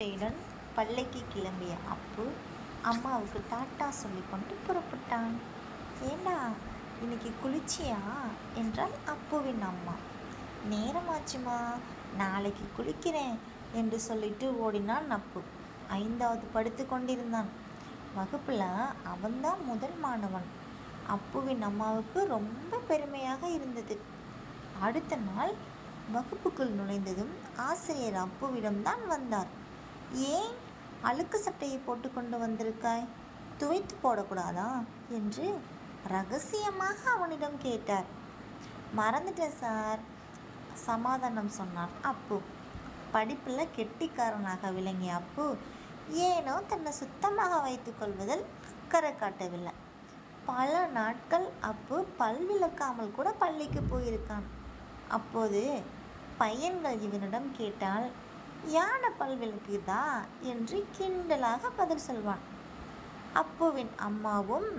சட்டையுடன் பள்ளிக்கு கிளம்பிய அப்பு அம்மாவுக்கு டாட்டா சொல்லிக்கொண்டு புறப்பட்டான். ஏண்டா இன்னைக்கு குளிச்சியா என்றால் அப்புவின் அம்மா. நேரமாச்சுமா, நாளைக்கு குளிக்கிறேன் என்று சொல்லிட்டு ஓடினான் அப்பு. 5வது படித்து கொண்டிருந்தான். வகுப்பில் அவன்தான் முதல் மாணவன். அப்புவின் அம்மாவுக்கு ரொம்ப பெருமையாக இருந்தது. அடுத்த நாள் வகுப்புக்குள் நுழைந்ததும் ஆசிரியர் அப்புவிடம்தான் வந்தார். ஏன் அழுக்கு சட்டையை போட்டு கொண்டு வந்திருக்காய், துவைத்து போடக்கூடாதா என்று ரகசியமாக அவனிடம் கேட்டார். மறந்துட்டேன் சார், சமாதானம் சொன்னார் அப்பு. படிப்பில் கெட்டிக்காரனாக விளங்கிய அப்பு ஏனோ தன்னை சுத்தமாக வைத்துக் கொள்வதில் அக்கறை காட்டவில்லை. பல நாட்கள் அப்பு பல் விளக்காமல் கூட பள்ளிக்கு போயிருக்கான். அப்போது பையன்கள் இவனிடம் கேட்டால் யானை பல் விளக்குதா என்று கிண்டலாக பதில் சொல்வான். அப்புவின் அம்மாவும்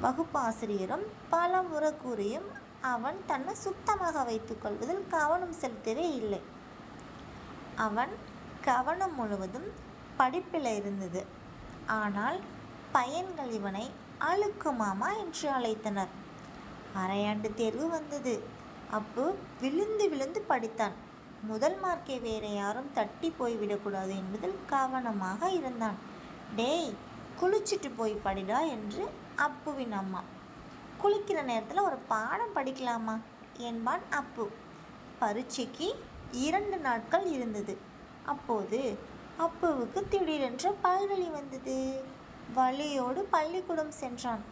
வகுப்பாசிரியரும் பல முறை கூறியும் அவன் தன்னை சுத்தமாக வைத்துக் கொள்வதில் கவனம் செலுத்தவே இல்லை. அவன் கவனம் முழுவதும் படிப்பில் இருந்தது. ஆனால் பையன்கள் இவனை அழுக்கு மாமா என்று அழைத்தனர். அரையாண்டு தேர்வு வந்தது. அப்பு விழுந்து விழுந்து படித்தான். முதல் மார்க்கை வேற யாரும் தட்டி போய்விடக்கூடாது என்பதில் கவனமாக இருந்தான். டேய், குளிச்சுட்டு போய் படிடா என்று அப்புவின் அம்மா. குளிக்கிற நேரத்தில் ஒரு பாடம் படிக்கலாமா என்பான் அப்பு. பரீட்சைக்கு 2 நாட்கள் இருந்தது. அப்போது அப்புவுக்கு திடீரென்று பல்வலி வந்தது. வலியோடு பள்ளிக்கூடம் சென்றான்.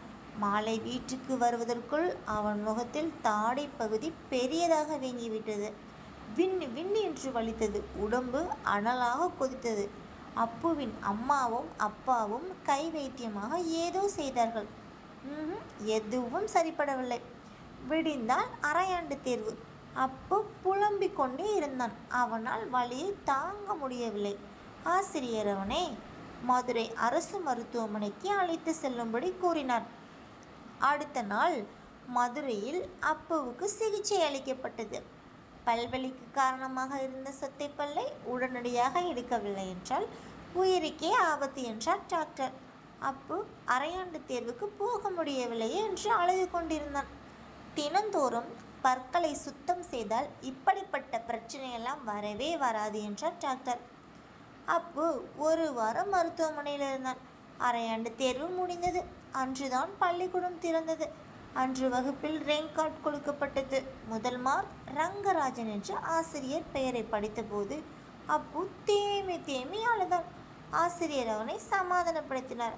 மாலை வீட்டுக்கு வருவதற்குள் அவன் முகத்தில் தாடை பகுதி பெரியதாக வீங்கிவிட்டது. விண்ணு விண்ணு என்று வலித்தது. உடம்பு அனலாக கொதித்தது. அப்புவின் அம்மாவும் அப்பாவும் கை வைத்தியமாக ஏதோ செய்தார்கள். எதுவும் சரிப்படவில்லை. விடிந்தால் அரையாண்டு தேர்வு. அப்பு புலம்பிக் கொண்டே இருந்தான். அவனால் வலியை தாங்க முடியவில்லை. ஆசிரியர் அவனை மதுரை அரசு மருத்துவமனைக்கு அழைத்து செல்லும்படி கூறினார். அடுத்த நாள் மதுரையில் அப்புவுக்கு சிகிச்சை அளிக்கப்பட்டது. பல்வலிக்கு காரணமாக இருந்த சொத்தை பல்லை உடனடியாக எடுக்கவில்லை என்றால் உயிருக்கே ஆபத்து என்றார் டாக்டர். அப்பு அரையாண்டு தேர்வுக்கு போக முடியவில்லையே என்று அழுது கொண்டிருந்தான். தினந்தோறும் பற்களை சுத்தம் செய்தால் இப்படிப்பட்ட பிரச்சனையெல்லாம் வரவே வராது என்றார் டாக்டர். அப்பு 1 வாரம் மருத்துவமனையில் இருந்தான். அரையாண்டு தேர்வு முடிந்தது. அன்றுதான் பள்ளிக்கூடம் திறந்தது. அன்று வகுப்பில் ரேங்க் கார்டு கொடுக்கப்பட்டது. முதல் மார்க் ரங்கராஜன் என்று ஆசிரியர் பெயரை படித்தபோது அப்பு தேமி தேமி அழுதான். ஆசிரியர் அவனை சமாதானப்படுத்தினார்.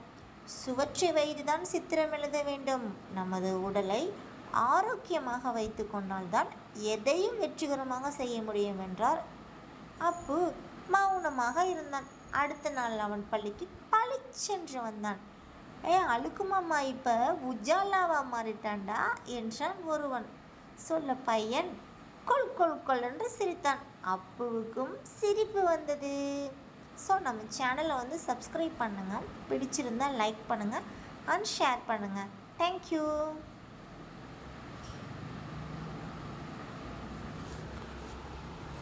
சுவற்றை வைத்துதான் சித்திரம் எழுத வேண்டும். நமது உடலை ஆரோக்கியமாக வைத்து கொண்டால்தான் எதையும் வெற்றிகரமாக செய்ய முடியும் என்றார். அப்பு மௌனமாக இருந்தான். அடுத்த நாள் அவன் பள்ளிக்கு பளிச்சென்று வந்தான். அழுக்குமாமா இப்போ உஜாலாவா மாறிட்டான்டா என்றான் ஒருவன். சொல்ல பையன் கொல் கொல் கொல் என்று சிரித்தான். அப்புவுக்கும் சிரிப்பு வந்தது. ஸோ நம்ம சேனலை சப்ஸ்கிரைப் பண்ணுங்கள். பிடிச்சிருந்தால் லைக் பண்ணுங்கள் அண்ட் ஷேர் பண்ணுங்கள். தேங்க்யூ.